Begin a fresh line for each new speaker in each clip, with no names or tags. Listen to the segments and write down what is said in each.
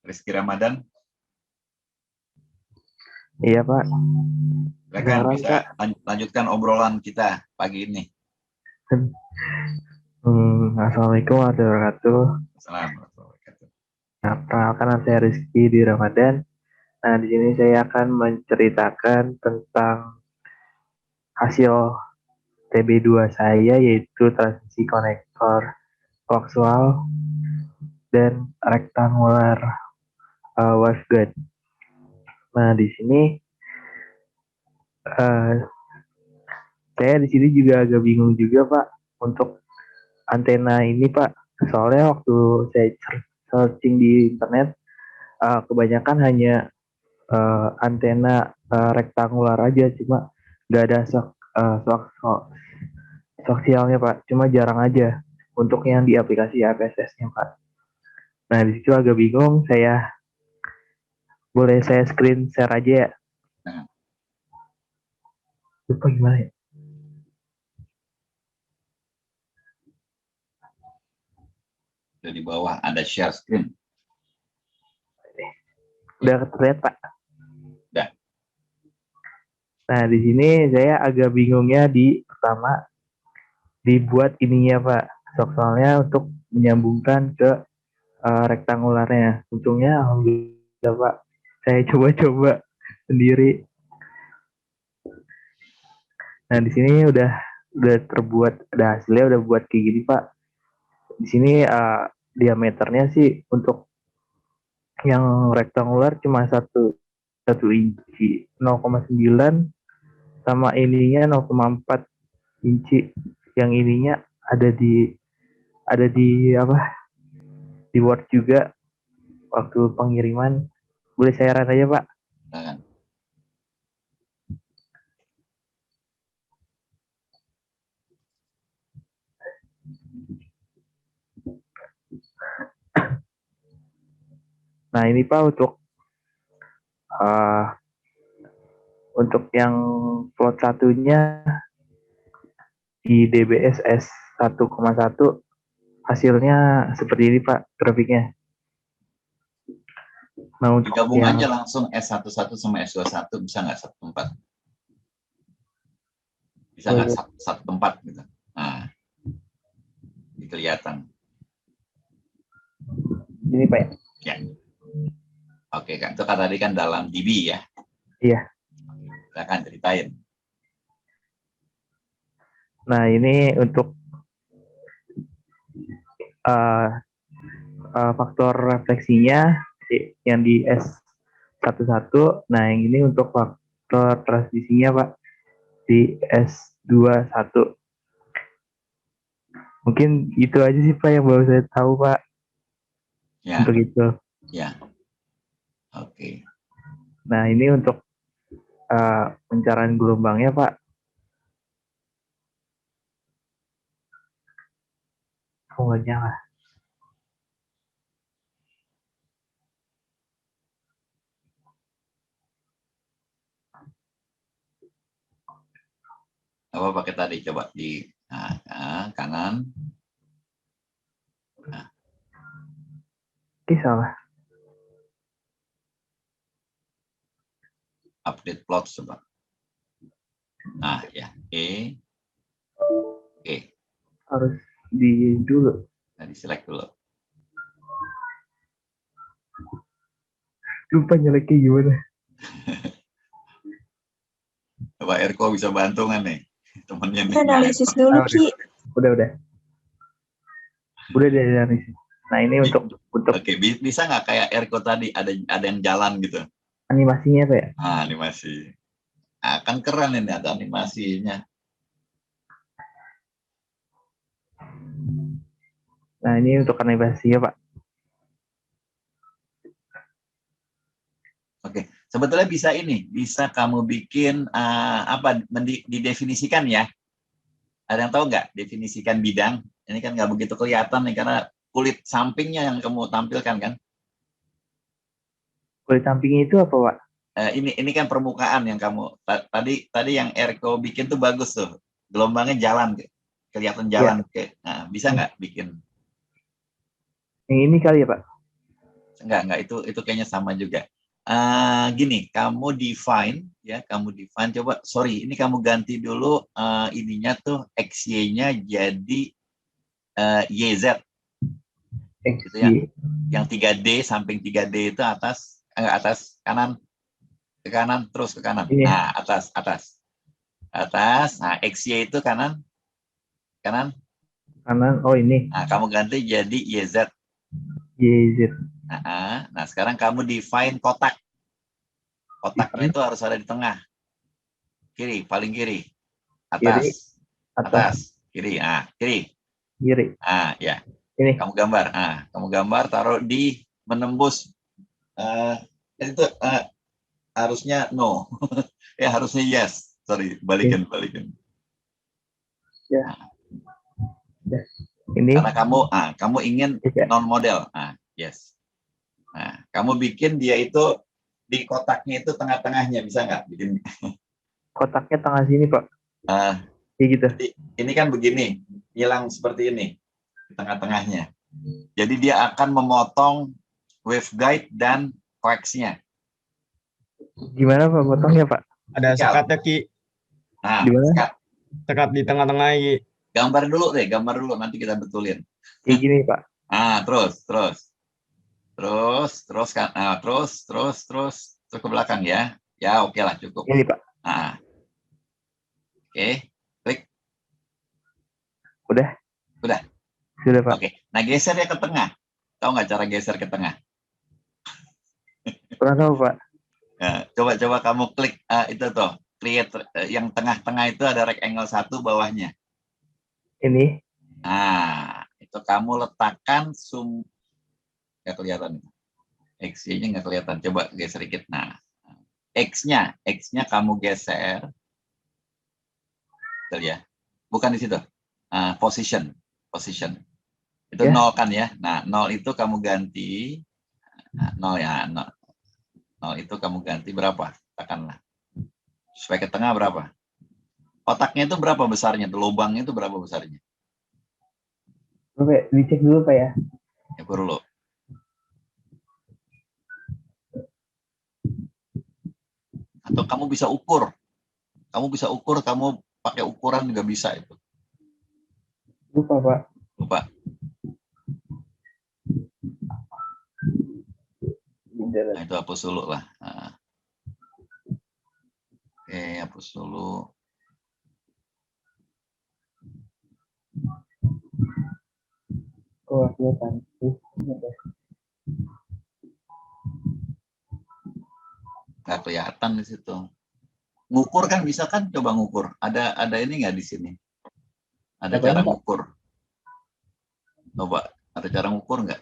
Rizky Ramadan.
Iya Pak.
Silakan bisa lanjutkan obrolan kita pagi ini.
Assalamualaikum warahmatullahi wabarakatuh.
Assalamualaikum warahmatullahi wabarakatuh.
Nah, perkenalkan saya Rizky di Ramadan. Nah, di sini saya akan menceritakan tentang hasil TB2 saya, yaitu transisi konektor koaksial dan rektangular waveguide. Nah, di sini saya di sini juga agak bingung juga Pak untuk antena ini Pak. Soalnya waktu saya searching di internet, kebanyakan hanya antena rektangular aja, cuma nggak ada koaksialnya Pak. Cuma jarang aja untuk yang di aplikasi APSS-nya Pak. Nah di situ agak bingung. Boleh saya screen share aja ya? Lupa gimana ya?
Di bawah ada share screen.
Udah terlihat Pak?
Udah.
Nah di sini saya agak bingungnya pertama dibuat ininya Pak. Soalnya untuk menyambungkan ke rektangularnya. Untungnya alhamdulillah Pak. Saya coba-coba sendiri. Nah di sini udah terbuat, ada hasilnya udah buat kayak gini Pak. Di sini diameternya sih untuk yang rektangular cuma satu inci 0,9, sama ininya 0,4 inci. Yang ininya ada di apa? Di Word juga waktu pengiriman. Boleh saya run aja Pak? Nah ini Pak untuk yang plot satunya di DBSS 1,1 hasilnya seperti ini Pak grafiknya. Nah untuk
Digabung
yang
aja langsung S11 sama S21, bisa nggak satu tempat? Bisa nggak satu tempat gitu? Nah, kelihatan.
Ini Pak
ya? Oke kan, itu kan tadi kan dalam DB ya?
Iya.
Silakan ceritain.
Nah ini untuk faktor refleksinya yang di S11. Nah yang ini untuk faktor transmisinya Pak di S21. Mungkin itu aja sih Pak yang baru saya tahu Pak.
Ya.
Untuk itu.
Ya. Oke.
Nah ini untuk pencarian gelombangnya Pak. Oh nggak nyala.
Apa pakai tadi? Coba di kanan. Nah.
Salah.
Update plot coba. Nah ya, Oke.
Harus di dulu.
Nah, di select dulu.
Lupa nyeleknya gimana.
Coba Erko bisa bantu nggak nih? Temennya nih.
Analisis dulu Ki.
Udah. Udah analisis. Nah ini untuk
Oke, bisa nggak kayak Erko tadi ada yang jalan gitu?
Animasinya Pak ya?
Animasi. Kan keren ini ada animasinya.
Nah ini untuk animasinya Pak.
Oke, sebetulnya bisa kamu bikin didefinisikan ya. Ada yang tahu nggak definisikan bidang? Ini kan nggak begitu kelihatan nih karena kulit sampingnya yang kamu tampilkan kan?
Kulit sampingnya itu apa Pak?
Ini kan permukaan yang kamu tadi yang Erko bikin tuh bagus tuh, gelombangnya jalan, kelihatan jalan. Ya. Nah, bisa nggak bikin?
Yang ini kali ya Pak?
Enggak, itu kayaknya sama juga. Gini, kamu define ya, coba sorry, ini kamu ganti dulu ininya tuh XY-nya jadi YZ. Itu yang 3D, samping 3D itu atas, enggak atas, kanan, ke kanan, terus ke kanan.
Ini.
Nah, atas. Nah, XY itu kanan.
Kanan. Oh, ini.
Nah, kamu ganti jadi YZ.
YZ.
Nah, sekarang kamu define kotak. Kotaknya itu harus ada di tengah. Kiri, paling kiri. Atas.
Kiri, atas.
Kiri. Nah, kiri.
Kiri.
Nah, ya.
Ini.
Kamu gambar taruh di menembus itu harusnya no. Ya, harusnya yes. Sorry, balikin.
Ya. Ya. Ini.
Karena kamu ingin non model. Yes. Nah, kamu bikin dia itu di kotaknya itu tengah-tengahnya, bisa nggak bikin?
Kotaknya tengah sini, Pak. Kayak gitu.
Jadi, ini kan begini, hilang seperti ini di tengah-tengahnya. Jadi dia akan memotong waveguide dan coax-nya.
Gimana Pak potongnya, Pak?
Ada sekatnya, Ki.
Nah,
sekat di tengah-tengah, Ki.
Gambar dulu nanti kita betulin.
Kayak gini, Pak.
Terus ke belakang ya. Ya, oke lah, cukup.
Ini, Pak.
Oke, klik.
Udah. Sudah, Pak.
Oke. Nah, geser dia ke tengah. Tahu nggak cara geser ke tengah?
Kurang tahu, Pak.
Nah, coba kamu klik itu tuh. Create yang tengah-tengah itu ada rectangle 1 bawahnya.
Ini.
Nah, itu kamu letakkan nggak kelihatan. X-nya nggak kelihatan. Coba geser sedikit. Nah, X-nya kamu geser. Betul ya? Bukan di situ. Position. Itu
Ya.
0 kan ya. Nah, 0 itu kamu ganti. 0 ya. 0 itu kamu ganti berapa? Katakanlah. Supaya ke tengah berapa? Kotaknya itu berapa besarnya? Lubangnya itu berapa besarnya?
Oke, dicek dulu, Pak ya.
Ya, perlu. Atau kamu bisa ukur. Kamu pakai ukuran juga bisa itu.
Lupa, Pak.
Nah, itu hapus dulu lah. Oke, hapus dulu.
Oh, kelihatan.
Nggak kelihatan di situ. Ngukur kan bisa kan? Coba ngukur. Ada ini nggak di sini? Ada cara ngukur. Coba, ada cara ngukur nggak?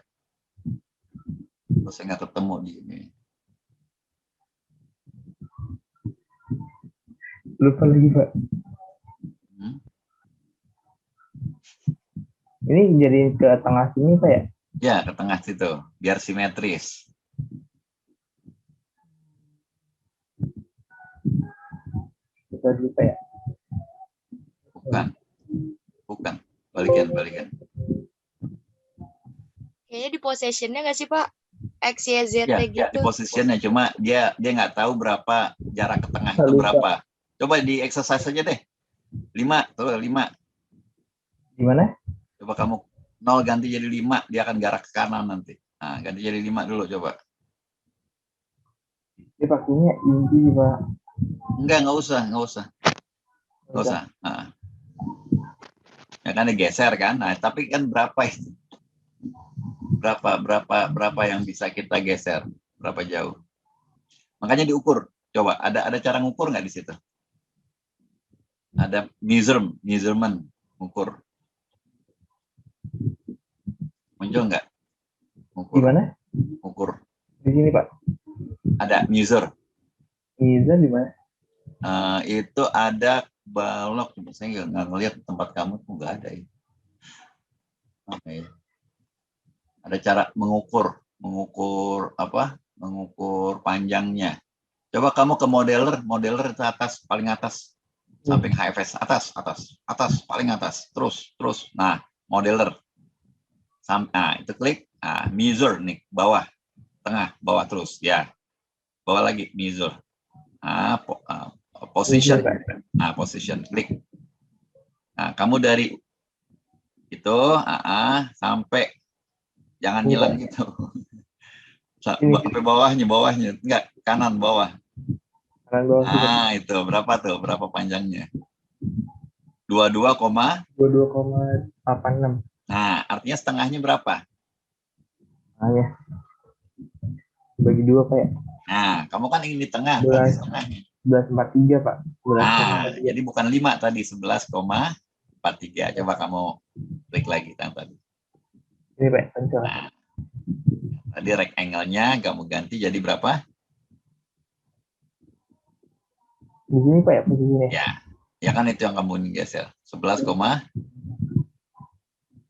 Terus saya nggak ketemu di sini.
Lupa lagi, Pak. Ini jadi ke tengah sini, Pak ya?
Ya, ke tengah situ. Biar simetris.
Lupa dulu, Pak ya?
Bukan. Balikan.
Kayaknya di possession-nya nggak sih, Pak? X, Y, Z
Ya,
gitu.
di positionnya. Cuma dia nggak tahu berapa jarak ke tengah itu berapa. Coba di exercise aja deh. 5.
Gimana?
Coba kamu 0 ganti jadi 5, dia akan gerak ke kanan nanti. Nah, ganti jadi 5 dulu coba.
Ini pakainya inti, Pak.
Nggak usah. Nah. Ya kan digeser kan. Nah, tapi kan berapa itu? Berapa yang bisa kita geser? Berapa jauh? Makanya diukur. Coba ada cara ngukur nggak di situ? Ada measurement ngukur. Muncul nggak?
Gimana?
Ukur.
Di sini, Pak.
Ada measure.
Measure di mana?
Itu ada balok. Saya nggak ngelihat tempat kamu tuh nggak ada ya. Okay. Ada cara mengukur apa? Mengukur panjangnya. Coba kamu ke modeler itu atas, paling atas, samping HFS, atas, paling atas, terus. Nah, modeler. Nah, itu klik, measure nih, bawah. tengah, bawah terus, ya. Bawah lagi, Mizur. Position. Position, klik. Nah, kamu dari itu, sampai jangan
Ini,
hilang
Pak.
gitu.
Ini.
Sampai bawahnya, enggak, kanan bawah.
Kanan bawah sih, Pak.
Itu berapa tuh? Berapa panjangnya? 22,
22,86.
nah, artinya setengahnya berapa?
Nah, ya. Bagi 2, Pak ya.
Nah, kamu kan ingin di tengah,
11.
berarti setengahnya.
11,43, Pak. 11,43.
Jadi bukan 5 tadi, 11,43. Coba kamu klik lagi tadi.
Ini, Pak, pencet.
Nah, tadi rectangle-nya kamu ganti jadi berapa?
Di sini, Pak ya, posisinya.
Ya kan itu yang kamu geser. 11,43.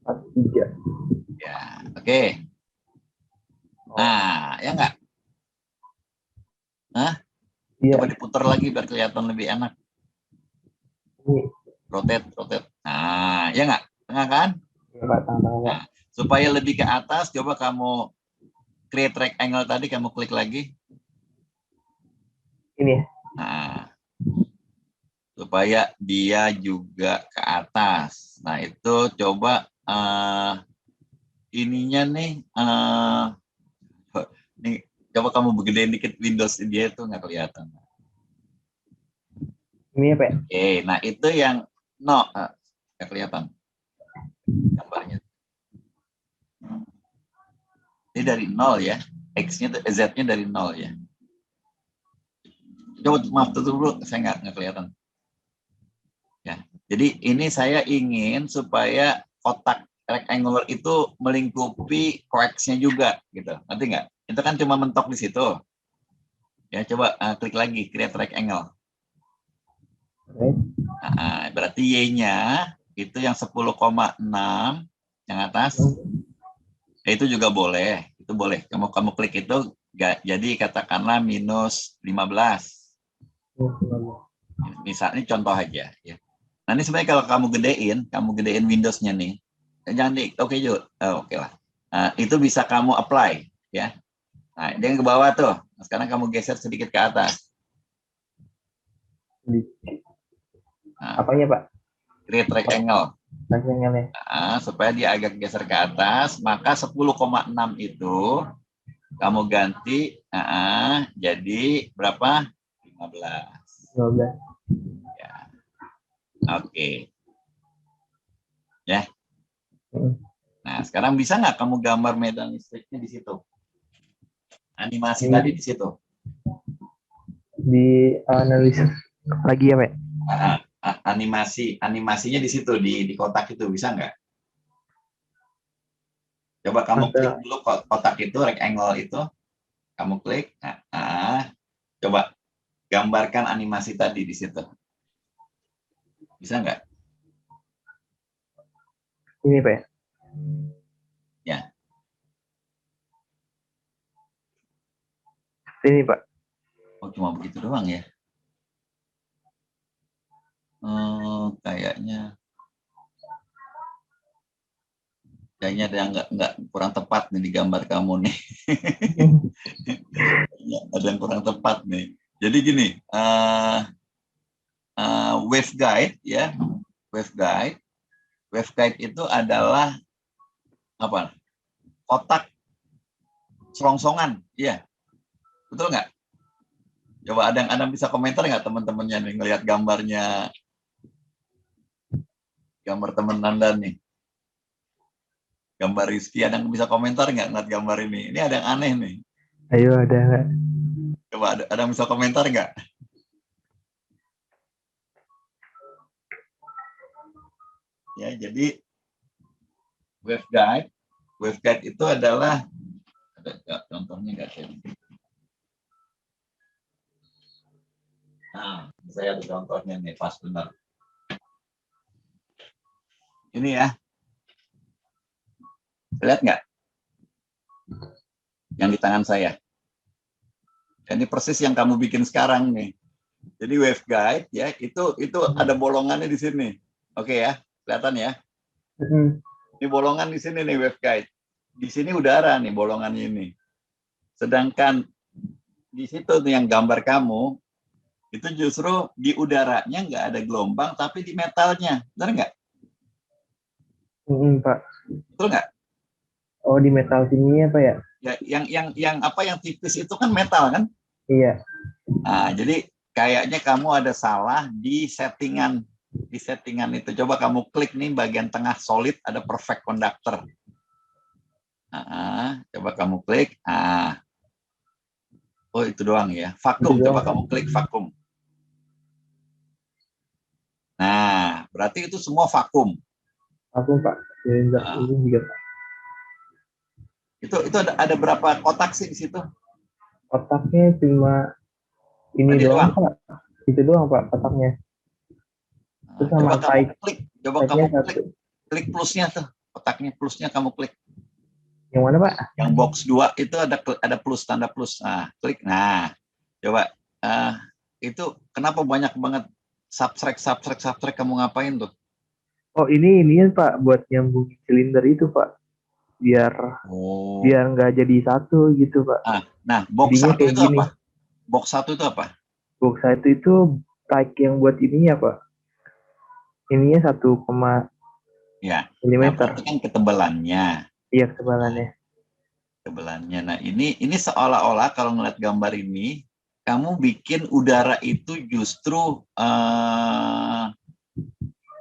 43.
Ya, oke. Nah, ya enggak?
Iya.
Coba diputar lagi biar kelihatan lebih enak.
Ini.
Rotate. Nah, ya enggak? Tengah kan?
Ya, Pak, tengah-tengah, Pak.
Supaya lebih ke atas, coba kamu create rectangle tadi, kamu klik lagi.
Ini ya.
Nah, supaya dia juga ke atas. Nah, itu coba ininya nih, nih coba kamu begedein dikit Windows dia itu nggak kelihatan.
Ini ya, Pak.
Oke, nah itu yang nggak kelihatan gambarnya. Ini dari 0 ya, X-nya, Z-nya dari 0 ya. Coba maaf dulu, saya nggak kelihatan. Ya, jadi ini saya ingin supaya kotak rectangular itu melingkupi coax-nya juga, gitu. Nanti nggak? Itu kan cuma mentok di situ. Ya, coba klik lagi, create rectangle. Berarti Y-nya itu yang 10,6 yang atas. Itu juga boleh, itu boleh. Kamu klik itu, jadi katakanlah minus 15. Misalnya contoh aja. Ya. Nah ini sebenarnya kalau kamu gedein Windows-nya nih, jangan oke lah. Nah, itu bisa kamu apply, ya. Nah dia ke bawah tuh. Nah, sekarang kamu geser sedikit ke atas. Nah,
apanya, Pak?
Create rectangle.
Rectangle-nya.
Nah, supaya dia agak geser ke atas, maka 10,6 itu kamu ganti jadi berapa? 15.
15.
Ya. Oke. Ya. Nah, sekarang bisa nggak kamu gambar medan listriknya di situ? Animasi tadi di situ.
Di analisis lagi ya, Pak?
Animasinya di situ, di kotak itu, bisa nggak? Coba kamu klik dulu kotak itu, rectangle itu. Kamu klik. Coba gambarkan animasi tadi di situ. Bisa nggak?
Ini, Pak.
Ya.
Ini, Pak.
Oh, cuma begitu doang ya? Kayaknya ada nggak kurang tepat nih di gambar kamu nih. Ada yang kurang tepat nih. Jadi gini, waveguide ya, waveguide itu adalah apa? Kotak selongsongan, iya, betul nggak? Coba ada bisa komentar nggak teman-temannya nih ngelihat gambarnya, gambar teman Anda nih, gambar Rizky, ada yang bisa komentar nggak ngeliat gambar ini? Ini ada yang aneh nih.
Ayo, ada nggak?
Coba ada yang bisa komentar nggak? Ya, jadi waveguide itu adalah, ada contohnya nggak sih? Nah, saya ada contohnya nih, pas benar. Ini ya, lihat nggak? Yang di tangan saya. Ini persis yang kamu bikin sekarang nih. Jadi waveguide ya, itu ada bolongannya di sini. Oke ya, kelihatan ya? Ini bolongan di sini nih waveguide. Di sini udara nih bolongannya ini. Sedangkan di situ tuh yang gambar kamu, itu justru di udaranya nggak ada gelombang, tapi di metalnya. Benar nggak?
Pak.
Betul nggak?
Oh, di metal sini ya, Pak ya?
Ya, yang apa yang tipis itu kan metal kan?
Iya.
Nah, jadi kayaknya kamu ada salah di settingan itu. Coba kamu klik nih bagian tengah solid ada perfect conductor. Coba kamu klik. Oh itu doang ya. Vakum.
Itu
Coba
doang,
kamu klik vakum. Nah, berarti itu semua vakum.
Aku, Pak. Silinder
Nah,
ini juga, Pak.
itu ada berapa kotak sih di situ?
Kotaknya cuma ini
Tadi
doang,
doang.
Pak. Itu doang, Pak, kotaknya. Terus
Coba
sama
kamu klik. Coba kamu
side-nya
klik.
satu.
Klik plusnya tuh. Kotaknya plusnya kamu klik.
Yang mana, Pak?
Yang box 2 itu ada plus, tanda plus. Nah, klik. Nah, coba. Itu kenapa banyak banget subtract kamu ngapain tuh?
Oh, ini ya, Pak, buat nyambung silinder itu, Pak. Biar
Oh.
nggak jadi satu gitu, Pak.
Nah, box
Jadinya
1
kayak
itu
gini.
apa? Box 1 itu apa?
Box satu itu tag yang buat ininya, Pak. Ininya 1,
Ya. Nah,
milimeter.
berarti kan ketebalannya.
Iya, ketebalannya.
Nah, ini seolah-olah kalau ngeliat gambar ini, kamu bikin udara itu justru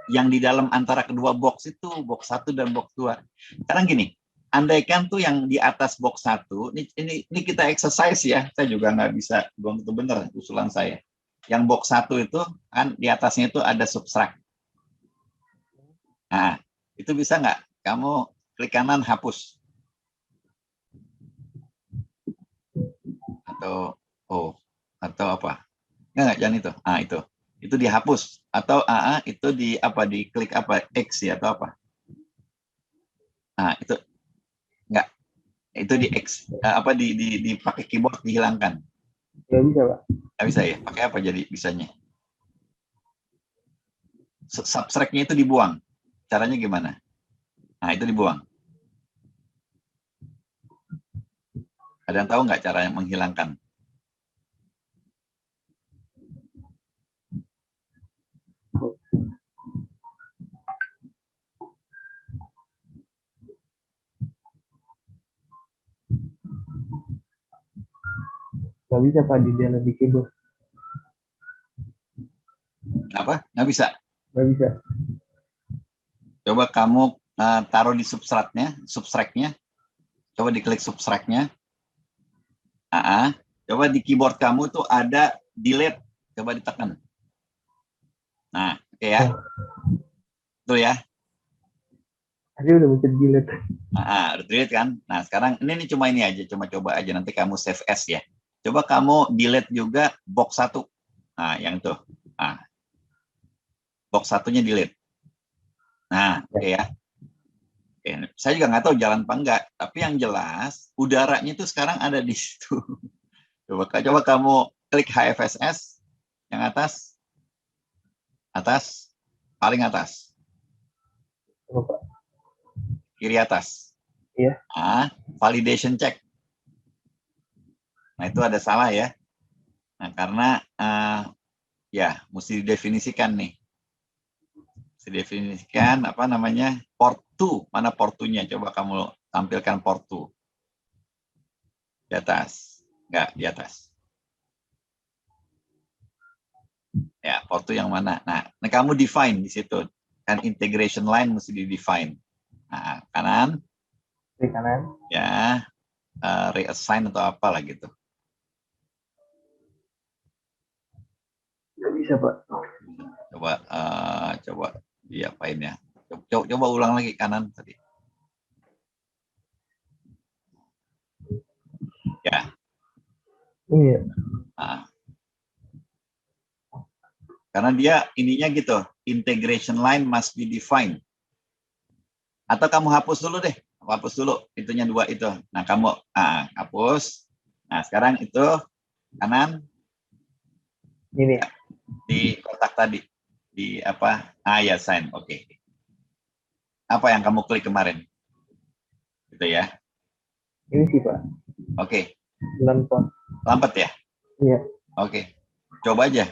yang di dalam antara kedua box itu, box 1 dan box 2. Sekarang gini, andaikan tuh yang di atas box 1, ini kita exercise ya, saya juga nggak bisa, belum itu benar usulan saya. Yang box 1 itu kan di atasnya itu ada subtract. Nah, itu bisa nggak? Kamu klik kanan hapus. Atau apa? Nggak, jangan itu. Itu dihapus atau itu di klik apa X ya atau apa? Nah, itu nggak. Itu di X dipakai keyboard dihilangkan.
Nggak bisa, Pak.
Nggak bisa ya? Pakai apa jadi bisanya? Subtract-nya itu dibuang. Caranya gimana? Nah, itu dibuang. Ada yang tahu nggak cara yang menghilangkan?
Nggak bisa, Pak, di dalam di keyboard.
Apa? Nggak bisa.
Nggak bisa.
Coba kamu taruh di subtract-nya. Coba diklik subtract-nya. Coba di keyboard kamu tuh ada delete. Coba ditekan. Nah, oke ya. Tuh ya.
Tadi udah bisa delete.
Udah delete kan? Nah, sekarang ini cuma ini aja. Cuma coba aja. Nanti kamu save as ya. Coba kamu delete juga box 1. Nah, yang itu. Nah, box 1-nya delete. Nah, oke ya. Oke. Saya juga nggak tahu jalan apa enggak. Tapi yang jelas, udaranya itu sekarang ada di situ. Coba kamu klik HFSS. Yang atas. Atas. Paling atas.
Coba, Pak.
Kiri atas.
Iya.
Validation check. Nah, itu ada salah ya. Nah, karena ya mesti didefinisikan nih. Mesti definisikan apa namanya? Port 2. Mana port 2-nya? Coba kamu tampilkan port 2. Di atas. Enggak, di atas. Ya, port 2 yang mana? Nah, kamu define di situ. Kan integration line mesti di-define. Nah, kanan.
Klik kanan.
Ya, reassign atau apalah gitu.
Nggak bisa, Pak.
Coba diapain ya. Coba ulang lagi kanan tadi. Ya.
Iya.
Karena dia ininya gitu, integration line must be defined. Atau kamu hapus dulu deh, hapus dulu itunya 2 itu. Nah, kamu hapus. Nah, sekarang itu kanan.
Ini.
Di kotak tadi. Di apa? Ya, sign. Oke. Apa yang kamu klik kemarin? Gitu ya.
Ini sih, Pak.
Oke.
Bulan Pak.
Lambat ya?
Iya.
Oke. Coba aja.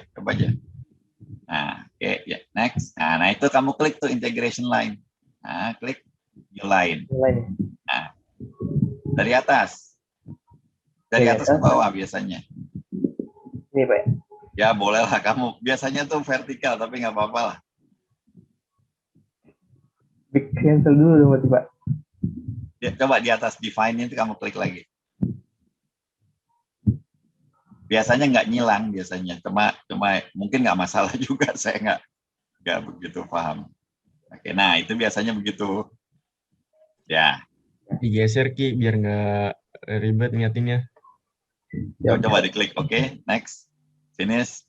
Nah, oke, ya, next. Nah, itu kamu klik tuh integration line. Nah, klik new line.
Mulai.
Nah, dari atas. Dari atas ke bawah biasanya.
Ini Pak.
Ya, bolehlah kamu. Biasanya tuh vertikal, tapi nggak apa-apa lah.
Big cancel dulu berarti Pak.
Ya, coba di atas define itu kamu klik lagi. Biasanya nggak nyilang biasanya, cuma mungkin nggak masalah juga, saya nggak begitu paham. Oke, nah itu biasanya begitu. Ya,
Digeser Ki biar nggak ribet ngingetinnya.
coba diklik. Oke, next, finish.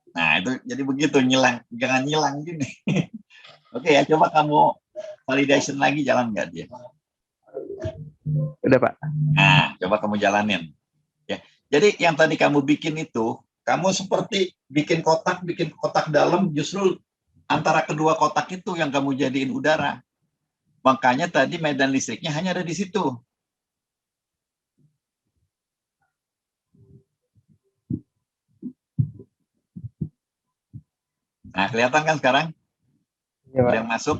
Nah itu jadi begitu, nyilang, jangan nyilang gini. Oke ya, coba kamu validation lagi, jalan nggak dia?
Udah Pak.
Nah, coba kamu jalanin. Ya, jadi yang tadi kamu bikin itu, kamu seperti bikin kotak dalam, justru antara kedua kotak itu yang kamu jadiin udara. Makanya tadi medan listriknya hanya ada di situ. Nah, kelihatan kan sekarang?
Iya Pak.
Yang masuk.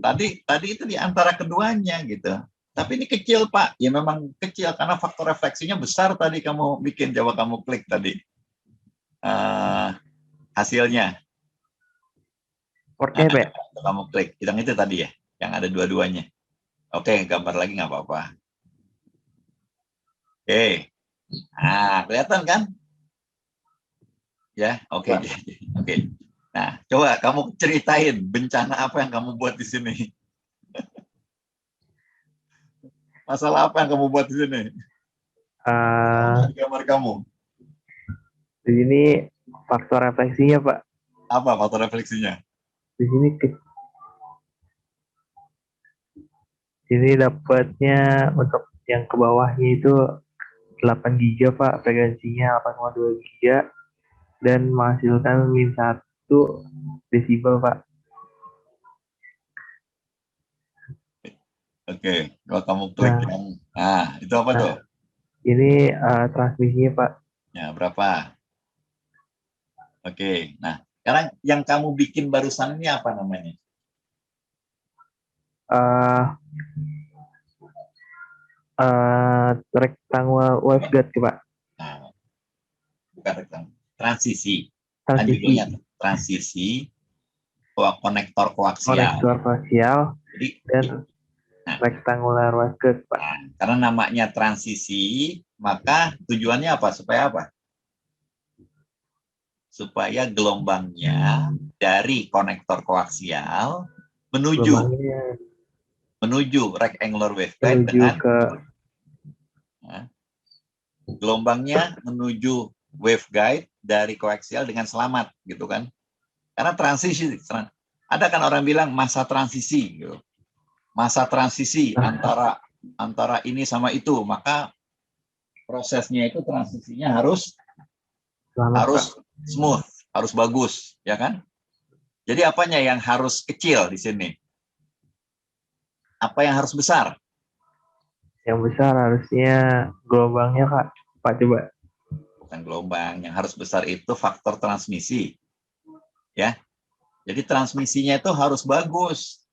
Tadi itu di antara keduanya gitu. Tapi ini kecil Pak. Ya memang kecil karena faktor refleksinya besar tadi kamu bikin. Coba kamu klik tadi. Hasilnya.
Portnya Pak.
Kamu klik. Yang itu tadi ya. Yang ada dua-duanya. Oke, gambar lagi nggak apa-apa. Oke. Nah, kelihatan kan? Ya, oke. Oke. Nah, coba kamu ceritain bencana apa yang kamu buat di sini. Masalah apa yang kamu buat di sini? Di kamar kamu.
Di sini faktor refleksinya Pak.
Apa faktor refleksinya?
Di sini dapatnya untuk yang ke bawahnya itu 8 giga Pak, frekuensinya 8,2 giga dan menghasilkan min 1 desibel Pak.
Oke, kalau kamu klik yang, itu apa tuh?
Ini transmisinya Pak.
Ya, berapa? Oke, nah sekarang yang kamu bikin barusan ini apa namanya?
Rectangular waveguide Pak.
Nah, bukan rektangular, transisi. Kan judulnya transisi konektor koaksial.
Konektor koaksial dan rectangular waveguide Pak.
Nah, karena namanya transisi, maka tujuannya apa? Supaya apa? Supaya gelombangnya dari konektor koaksial menuju rectangular waveguide dengan gelombangnya menuju waveguide dari koaksial dengan selamat, gitu kan? Karena transisi, ada kan orang bilang masa transisi, gitu. Masa transisi antara ini sama itu, maka prosesnya itu transisinya harus smooth, harus bagus, ya kan? Jadi apanya yang harus kecil di sini? Apa yang harus besar?
Yang besar harusnya gelombangnya Pak coba.
Bukan gelombang, yang harus besar itu faktor transmisi. Ya. Jadi transmisinya itu harus bagus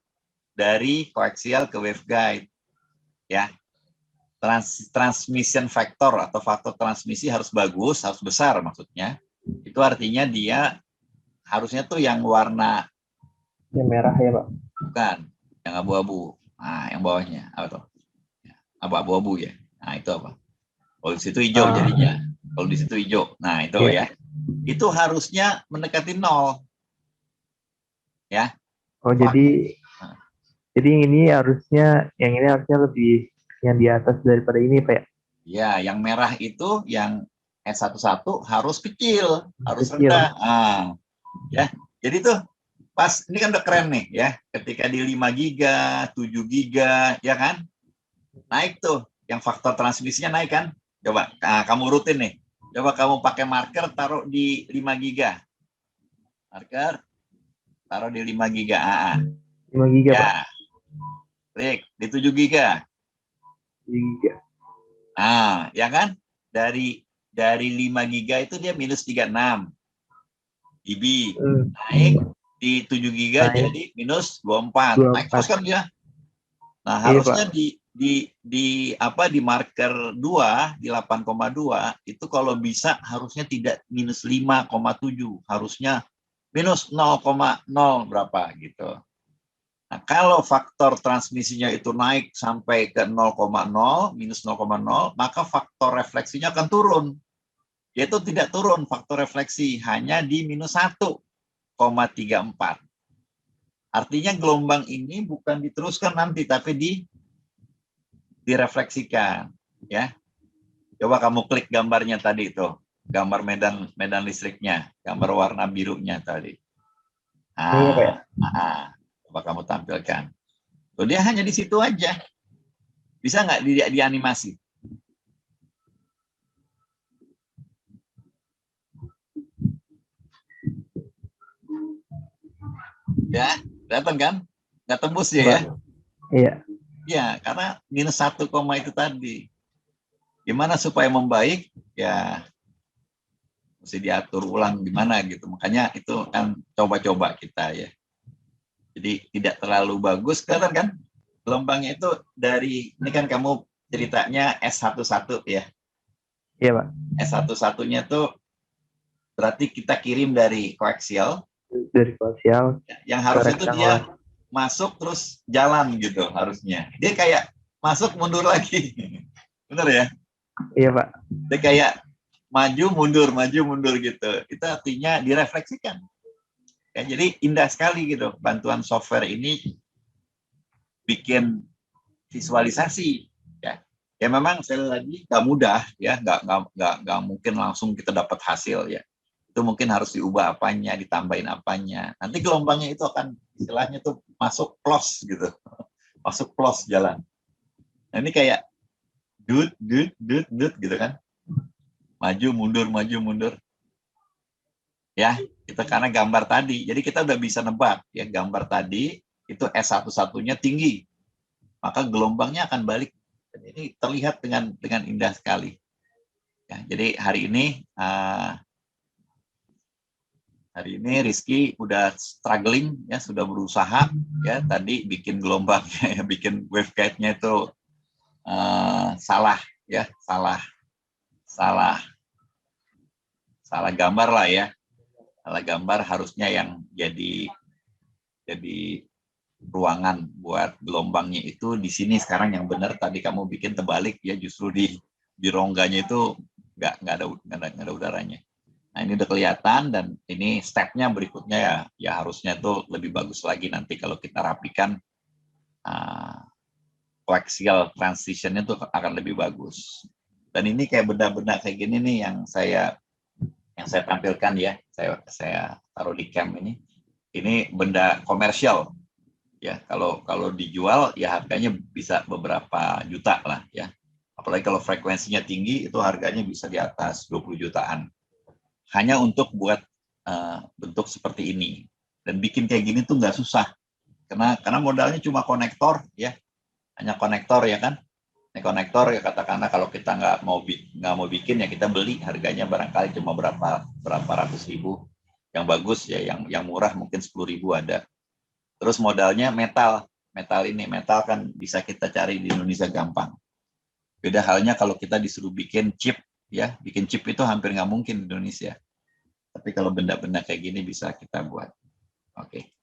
dari koaksial ke waveguide. Ya. Transmission factor atau faktor transmisi harus bagus, harus besar maksudnya. Itu artinya dia harusnya tuh yang warna
yang merah ya Pak.
Bukan, yang abu-abu. Nah, yang bawahnya apa tuh? Abu-abu ya. Nah, itu apa? Kalau di situ hijau jadinya. Kalau di situ hijau. Nah, itu ya. Itu harusnya mendekati 0. Ya.
Oh, jadi ini harusnya lebih yang di atas daripada ini, Pak.
Ya, yang merah itu yang S11 harus kecil, harus rendah. Nah, ya. Jadi tuh pas ini kan udah keren nih ya. Ketika di 5 giga, 7 giga, ya kan? Naik tuh, yang faktor transmisinya naik kan? Coba, kamu rutin nih. Coba kamu pakai marker, taruh di 5 giga. Marker, taruh di 5 giga.
5 giga,
ya.
Pak.
Klik, di 7 giga.
giga.
Nah, ya kan? Dari 5 giga itu dia minus 36 GB. Naik di 7 giga
Naik.
jadi minus 24. Naik
24.
terus kan dia. Nah,
Iya,
harusnya
Pak.
di marker 2 di 8,2 itu kalau bisa harusnya tidak minus 5,7, harusnya minus 0,0 berapa gitu. Nah, kalau faktor transmisinya itu naik sampai ke 0,0, minus 0,0, maka faktor refleksinya akan turun. Yaitu tidak turun faktor refleksi, hanya di minus 1,34. Artinya gelombang ini bukan diteruskan nanti, tapi direfleksikan. Ya, coba kamu klik gambarnya tadi itu, gambar medan listriknya, gambar warna birunya tadi.
Ini Pak ya?
Coba kamu tampilkan. Tuh, dia hanya di situ aja. Bisa nggak di animasi? Ya, kelihatan kan? Nggak tembus ya, ya?
Iya.
Ya, karena minus 1, itu tadi. Gimana supaya membaik? Ya, mesti diatur ulang gimana gitu. Makanya itu kan coba-coba kita ya. Jadi tidak terlalu bagus, kelihatan kan? Gelombangnya itu dari, ini kan kamu ceritanya S11 ya.
Iya, Pak.
S11-nya tuh berarti kita kirim dari koaksial.
Dari koaksial.
Yang harusnya itu dia
rektangular.
masuk terus jalan gitu harusnya. Dia kayak masuk mundur lagi. Benar ya?
Iya, Pak.
Dia kayak maju mundur gitu. Itu artinya direfleksikan. Ya, jadi indah sekali gitu. Bantuan software ini bikin visualisasi. Ya memang sekali lagi nggak mudah ya, nggak mungkin langsung kita dapat hasil ya. Itu mungkin harus diubah apanya, ditambahin apanya. Nanti gelombangnya itu akan istilahnya tuh masuk close gitu. Masuk close jalan. Nah, ini kayak dut gitu kan. Maju mundur. Ya, itu karena gambar tadi. Jadi kita udah bisa nebak ya, gambar tadi itu S11-nya tinggi. Maka gelombangnya akan balik. Dan ini terlihat dengan indah sekali. Ya, jadi hari ini Rizky udah struggling ya, sudah berusaha ya tadi bikin gelombangnya ya, bikin waveguide-nya itu salah gambar lah ya. Salah gambar, harusnya yang jadi ruangan buat gelombangnya itu di sini sekarang yang benar, tadi kamu bikin terbalik ya, justru di rongganya itu nggak ada udaranya. Nah, ini udah kelihatan, dan ini stepnya berikutnya ya harusnya tuh lebih bagus lagi nanti kalau kita rapikan coaxial transitionnya tuh akan lebih bagus. Dan ini kayak benda-benda kayak gini nih yang saya tampilkan ya, saya taruh di cam ini. Ini benda komersial ya, kalau dijual ya harganya bisa beberapa juta lah ya. Apalagi kalau frekuensinya tinggi itu harganya bisa di atas 20 jutaan. Hanya untuk buat bentuk seperti ini. Dan bikin kayak gini tuh nggak susah. Karena modalnya cuma konektor ya. Hanya konektor ya kan. Ini konektor ya, katakanlah kalau kita nggak mau bikin ya kita beli, harganya barangkali cuma berapa ratus ribu. Yang bagus ya, yang murah mungkin 10.000 ada. Terus modalnya metal kan bisa kita cari di Indonesia gampang. Beda halnya kalau kita disuruh bikin chip ya, bikin chip itu hampir nggak mungkin di Indonesia. Tapi kalau benda-benda kayak gini bisa kita buat. Oke.